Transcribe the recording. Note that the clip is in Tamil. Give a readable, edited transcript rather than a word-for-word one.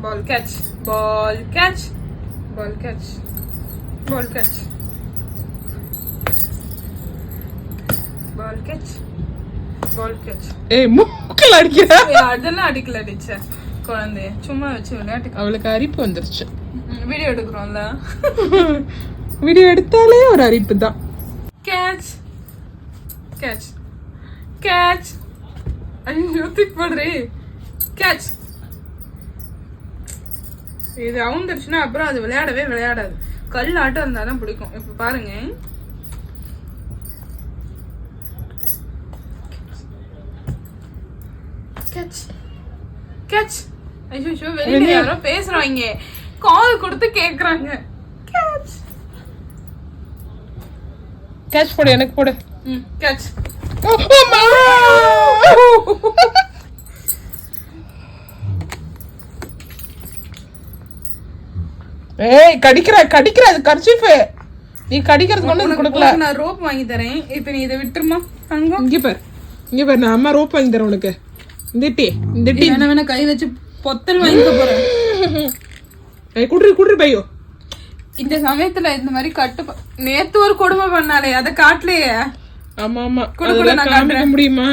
ball catch, ball catch, ball catch, ball catch, ball catch, ball catch. ஏய் மூக்கல அடிக்கிறா. அதெல்லாம் அடிக்கல அடிச்ச குழந்தைய சும்மா வச்சு விளையாட்டு. அவளுக்கு அரிப்பு வந்துருச்சு. வீடியோ எடுக்கிறோம்ல, வீடியோ எடுத்தாலே ஒரு அரிப்பு தான். catch, catch, catch. ஐயோ திக் பண்றே. catch. இது அவுந்துருச்சுன்னா அப்புறம் அது விளையாடாது. கல் ஆட்டம் இருந்தாதான் பிடிக்கும். இப்ப பாருங்க, catch, catch. ஐயோ வெளியில யாரோ பேசுறாங்க, கால் கொடுத்து கேக்குறாங்க. catch, கேட்ச் போடு, எனக்கு போடு. catch. ஏய் கடிக்கிற அது கர்ச்சீஃப். நீ கடிக்கிறது கொண்டு கொடுக்கல. நான் ரோப் வாங்கி தரேன், இப்ப நீ இதை விட்டுருமா தங்கம். இங்க பாரு நான் அம்மா ரோப் வாங்கி தரேன் உனக்கு. இந்த டீ வேணா கை வச்சு பொத்தல் வாங்கிக்க போறேன். ஏய் குடுறி பையோ. இந்த சமயத்துல இந்த மாதிரி நேத்து ஒரு கொடுமை பண்ணாலே, அத காட்டலையே. ஆமா குடு நான் காமிக்க முடியுமா?